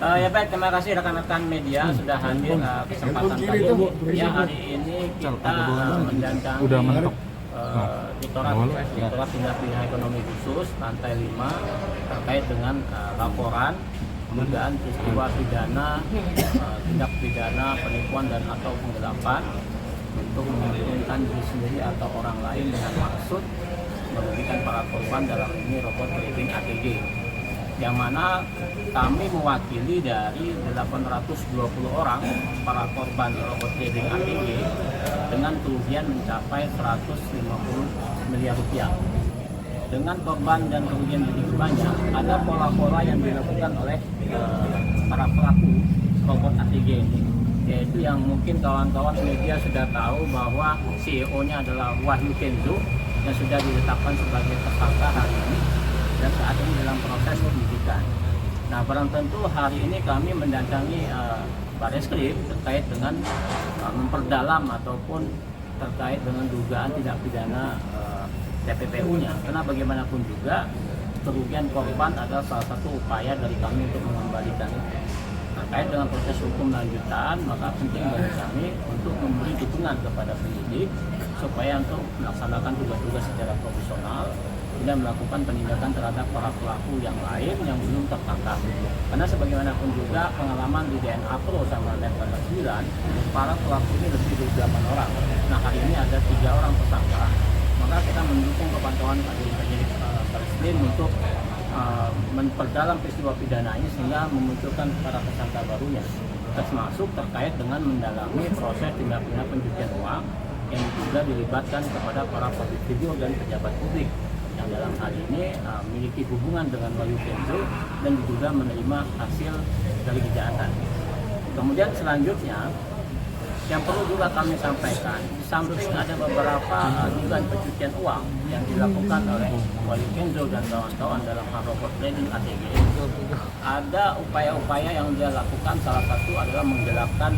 Ya baik, terima kasih rekan-rekan media sudah hadir kesempatan kali ini. Ya, hari ini kita mendatangi Direktorat Tindak Pidana Ekonomi Khusus Lantai 5 terkait dengan laporan dugaan peristiwa pidana, tindak pidana penipuan dan atau penggelapan untuk menguntungkan diri sendiri atau orang lain dengan maksud merugikan para korban, dalam ini robot trading ATG, yang mana kami mewakili dari 820 orang para korban robot trading ATG dengan kerugian mencapai 150 miliar rupiah. Dengan korban dan kerugian begitu banyak, ada pola-pola yang dilakukan oleh para pelaku robot ATG ini, yaitu yang mungkin kawan-kawan media sudah tahu bahwa CEO-nya adalah Wahyu Kenzo yang sudah ditetapkan sebagai tersangka hari ini dan saat ini dalam proses penyidikan. Nah, barang tentu hari ini kami mendatangi Bareskrim terkait dengan memperdalam ataupun terkait dengan dugaan tindak pidana TPPU-nya, karena bagaimanapun juga kerugian korban adalah salah satu upaya dari kami untuk mengembalikan itu. Terkait dengan proses hukum lanjutan, maka penting bagi kami untuk memberi dukungan kepada penyidik supaya untuk melaksanakan tugas-tugas secara profesional dan melakukan penindakan terhadap para pelaku yang lain yang belum tertangkap. Karena sebagaimanapun juga pengalaman di DNA Pro sama Lab 9, para pelaku ini lebih dari 8 orang. Nah, hari ini ada 3 orang tersangka. Maka kita mendukung kawan-kawan penyidik Bareskrim untuk memperdalam peristiwa pidana ini sehingga memunculkan para tersangka barunya, termasuk terkait dengan mendalami proses tindak pidana pencucian uang yang juga dilibatkan kepada para public figure dan pejabat publik yang dalam hal ini memiliki hubungan dengan Wahyu Kenzo dan juga menerima hasil dari kejahatan. Kemudian selanjutnya yang perlu juga kami sampaikan, di samping ada beberapa dugaan pencucian uang yang dilakukan oleh Wahyu Kenzo dan kawan-kawan dalam hal robot trading ATG, ada upaya-upaya yang dia lakukan, salah satu adalah menggelapkan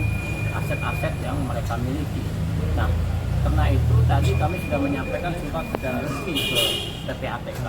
aset-aset yang mereka miliki. Nah, karena itu tadi kami sudah menyampaikan surat secara resmi ke PPATK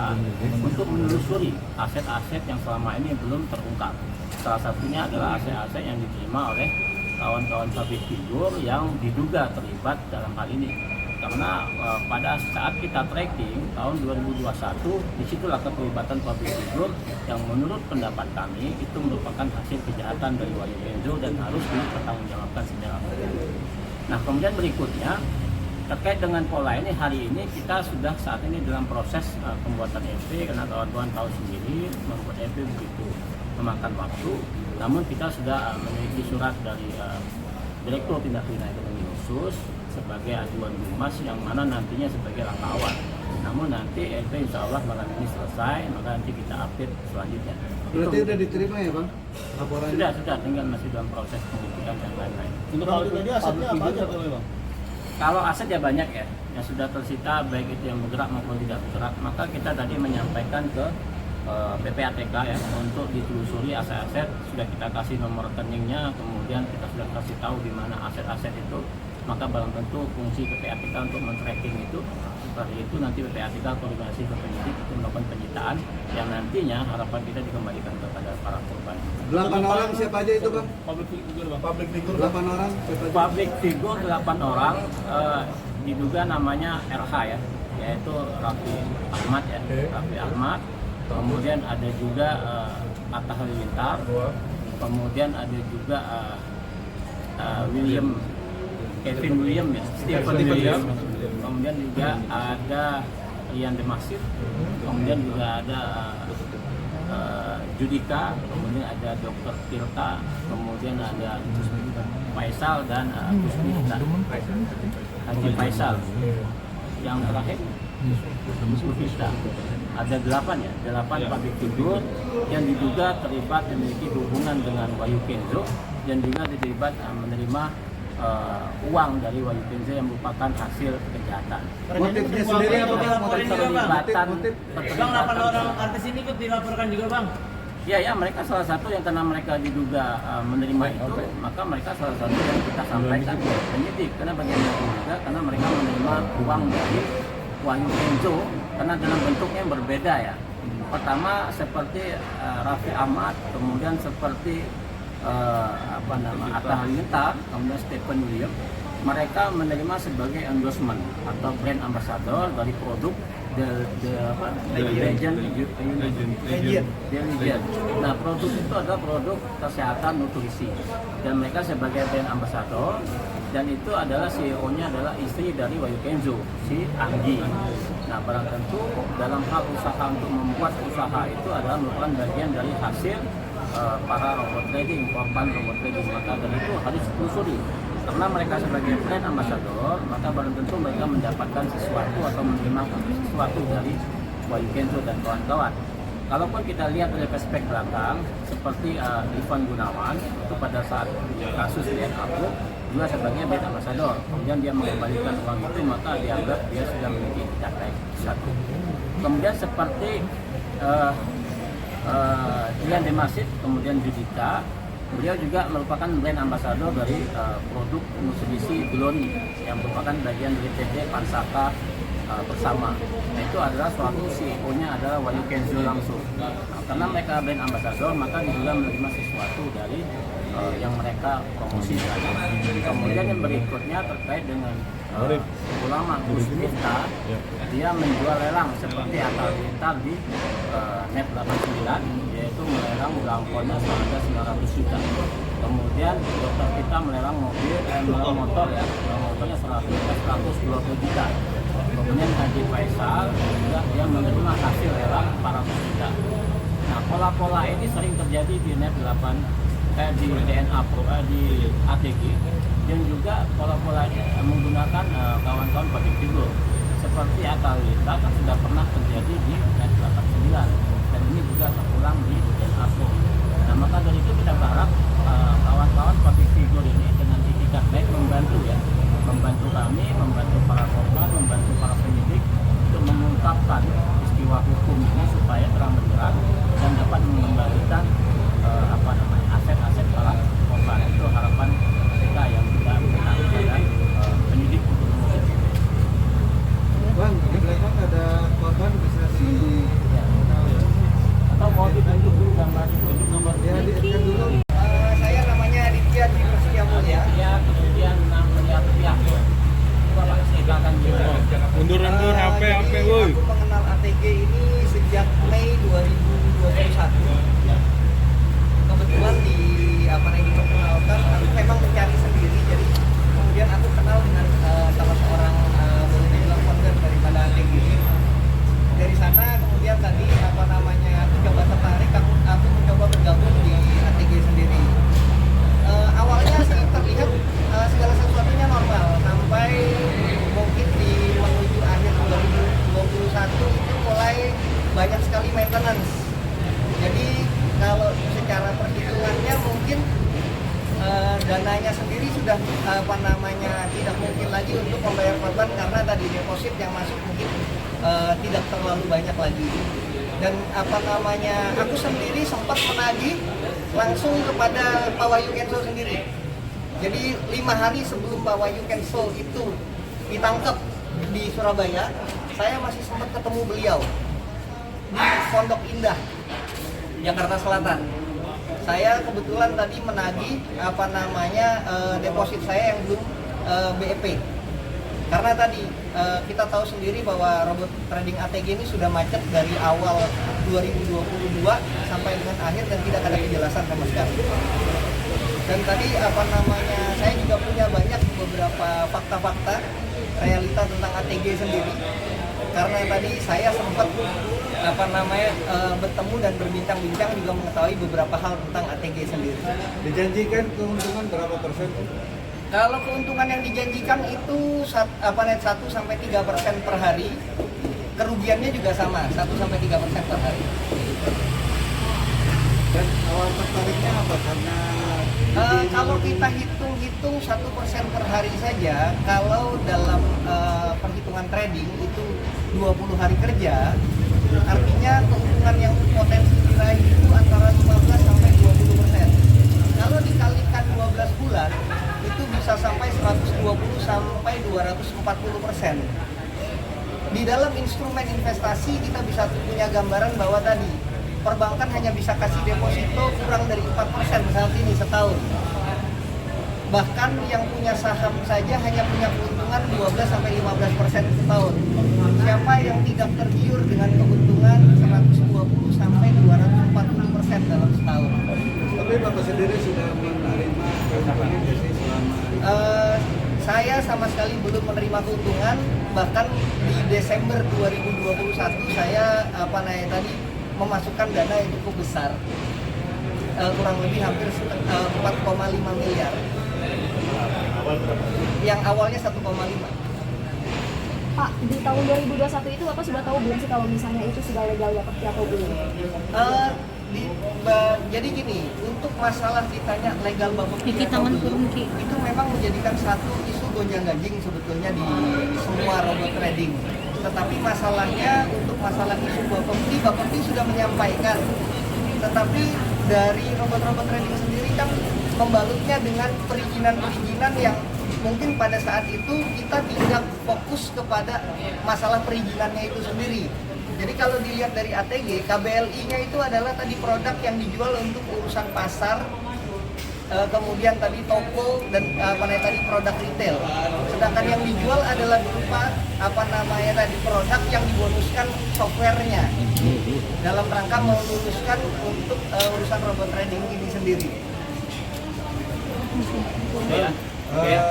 untuk menelusuri aset-aset yang selama ini belum terungkap. Salah satunya adalah aset-aset yang diterima oleh kawan-kawan public figure yang diduga terlibat dalam hal ini. Karena pada saat kita tracking tahun 2021, disitulah keterlibatan public figure yang menurut pendapat kami itu merupakan hasil kejahatan dari Wahyu Kenzo dan harus dipertanggungjawabkan secara hukum. Nah, kemudian berikutnya terkait dengan pola ini, hari ini kita sudah saat ini dalam proses pembuatan EP, karena kawan-kawan tahu sendiri membuat EP begitu memakan waktu. Namun kita sudah memiliki surat dari Direktur Tindak Pidana Ekonomi Khusus sebagai ajuan Humas yang mana nantinya sebagai langkah awal. Namun nanti EP insya Allah malam ini selesai, maka nanti kita update selanjutnya. Berarti sudah diterima ya Bang? Laporannya? Sudah, tinggal masih dalam proses penyidikan dan lain-lain. Untuk kalau tadi asetnya apa aja Bang? Kalau aset ya banyak ya, yang sudah tersita baik itu yang bergerak maupun tidak bergerak, maka kita tadi menyampaikan ke PPATK ya untuk ditelusuri aset-aset, sudah kita kasih nomor rekeningnya, kemudian kita sudah kasih tahu di mana aset-aset itu, maka barang tentu fungsi PPATK untuk men-tracking itu, seperti itu nanti PPATK koordinasi ke penyidik untuk melakukan penyitaan yang nantinya harapan kita dikembalikan kepada para korban. 8 orang siapa aja itu Bang? Public figure Bang. Public figure 8 orang siapa aja? Public figure 8 orang diduga namanya RH ya, yaitu Raffi Ahmad ya, Raffi Ahmad. Kemudian ada juga Atta Halilintar, kemudian ada juga Kevin William ya, Stephen William, kemudian juga ada Ian Demasif, kemudian juga ada Judika, kemudian ada Dr. Tirta, kemudian ada Faisal dan Haji Faisal. Yang terakhir Mufista. Ada 8 public figure yang diduga terlibat memiliki hubungan dengan Wahyu Kenzo dan juga terlibat menerima uang dari Wahyu Kenzo yang merupakan hasil kejahatan. Motifnya sendiri apa Bang? Motif Bang, 8 orang artis ini ikut dilaporkan juga Bang? Ya, mereka salah satu yang karena mereka diduga menerima itu, maka mereka salah satu yang kita sampaikan ke penyidik. Karena bagaimanapun juga, karena mereka menerima uang dari Wahyu Kenzo, karena dalam bentuknya yang berbeda ya. Pertama seperti Raffi Ahmad, kemudian seperti Atta Halilintar, kemudian Stephen William, mereka menerima sebagai endorsement atau brand ambassador dari produk Legend. Nah, produk itu adalah produk kesehatan nutrisi dan mereka sebagai brand ambassador, dan itu adalah CEO-nya adalah istri dari Wahyu Kenzo, si Anggi. Nah, barang tentu dalam hal usaha untuk membuat usaha itu adalah merupakan bagian dari hasil para robot trading, korban robot trading, maka dari itu harus ditelusuri. Karena mereka sebagai brand ambassador, maka barang tentu mereka mendapatkan sesuatu atau menerima sesuatu dari Wahyu Kenzo dan kawan-kawan. Kalaupun kita lihat dari perspektif belakang, seperti Ivan Gunawan, itu pada saat kasus DNA Group juga sebagai brand ambassador, kemudian dia mengembalikan uang itu, maka dianggap dia sudah memiliki itikat satu. Kemudian seperti Dian Demasit, kemudian Judika, beliau juga merupakan brand ambassador dari produk nutrisi Glory yang merupakan bagian dari PT Pansaka bersama. Nah, itu adalah suatu CEO-nya adalah Wahyu Kenzo langsung. Nah, karena mereka brand ambassador, maka juga menerima sesuatu dari yang mereka promosikan. Kemudian yang berikutnya terkait dengan ulama Gus Miftah, dia menjual lelang seperti Atta Halilintar di Net 89, yaitu melelang belangkonya seharga 900 juta. Kemudian dokter kita melelang motor ya, motornya 120 juta. Kemudian Haji Faisal juga dia menerima hasil lelang 400 juta. Nah, pola-pola ini sering terjadi di Net 8 di DNA Pro, di ATG, dan juga pola-pola menggunakan kawan-kawan public figure seperti Atta Halilintar kan sudah pernah terjadi di Net 89, dan ini juga terulang di DNA Pro. Nah, maka dari itu kita berharap kawan-kawan public figure ini dengan itikat baik membantu kami, membantu para korban, membantu para penyidik untuk mengungkapkan peristiwa hukum ini supaya terang benderang dan dapat mengembalikan aset-aset para korban. Itu harapan kita yang kita berikan kepada penyidik untuk mengusut ini. Bang, di belakang ada korban bisa Atau mau ditunjuk dulu gambar itu, nomor ya diikat dulu. Saya namanya Aditya Trimedia Mulya. ya, kemudian 6 miliar rupiah. Bapak silakan juga. Mundur HP woi. Aku mengenal ATG ini sejak Mei 2021. Kebetulan diperkenalkan, aku memang mencari sendiri, jadi kemudian aku kenal dengan salah seorang boleh dibilang founder daripada ATG. Dari sana kemudian tadi aku coba tertarik, aku mencoba bergabung di ATG sendiri. Awalnya sih terlihat segala sesuatunya normal sampai mungkin di menuju akhir 2021 itu mulai banyak sekali maintenance. Jadi kalau secara perhitungannya mungkin dananya sendiri sudah tidak mungkin lagi untuk membayar korban karena tadi deposit yang masuk mungkin tidak terlalu banyak lagi. Dan aku sendiri sempat menagih langsung kepada Pak Wahyu Kenzo sendiri. Jadi 5 hari sebelum Pak Wahyu Kenzo itu ditangkap di Surabaya, saya masih sempat ketemu beliau di Pondok Indah, Jakarta Selatan. Saya kebetulan tadi menagih deposit saya yang belum BEP. Karena tadi kita tahu sendiri bahwa robot trading ATG ini sudah macet dari awal 2022 sampai dengan akhir dan tidak ada kejelasan sama sekali. Dan tadi saya juga punya banyak beberapa fakta-fakta realita tentang ATG sendiri. Karena tadi saya sempat bertemu dan berbincang-bincang juga mengetahui beberapa hal tentang ATG sendiri. Dijanjikan keuntungan berapa persen? Kalau keuntungan yang dijanjikan itu 1-3% per hari, kerugiannya juga sama 1-3% per hari. Dan awal tertariknya apa? Karena kalau kita hitung 1% per hari saja, kalau dalam perhitungan trading itu 20 hari kerja, artinya keuntungan yang potensi diraih itu antara 15-20%. Kalau dikalikan 12 bulan, itu bisa sampai 120-240%. Di dalam instrumen investasi kita bisa punya gambaran bahwa tadi perbankan hanya bisa kasih deposito kurang dari 4% saat ini setahun. Bahkan yang punya saham saja hanya punya keuntungan 12-15% setahun. Siapa yang tidak tergiur dengan keuntungan 120 sampai 240% dalam setahun? Tapi Bapak sendiri sudah menerima keuntungan nggak sih selama Saya sama sekali belum menerima keuntungan. Bahkan di Desember 2021 saya memasukkan dana yang cukup besar, kurang lebih hampir 4,5 miliar. Yang awalnya 1,5. Pak, di tahun 2021 itu Bapak sudah tahu belum sih kalau misalnya itu sudah legal Bapepti atau belum? Jadi gini, untuk masalah ditanya legal Bapepti atau belum, itu memang menjadikan satu isu gonjang-ganjing sebetulnya di semua robot trading. Tetapi masalahnya untuk masalah isu Bapepti sudah menyampaikan. Tetapi dari robot-robot trading sendiri kan membalutnya dengan perizinan-perizinan yang mungkin pada saat itu kita tidak fokus kepada masalah perizinannya itu sendiri. Jadi kalau dilihat dari ATG, KBLI-nya itu adalah tadi produk yang dijual untuk urusan pasar, kemudian tadi toko dan tadi produk retail. Sedangkan yang dijual adalah berupa produk yang dibonuskan softwarenya dalam rangka meluluskan untuk urusan robot trading ini sendiri. Oke ya.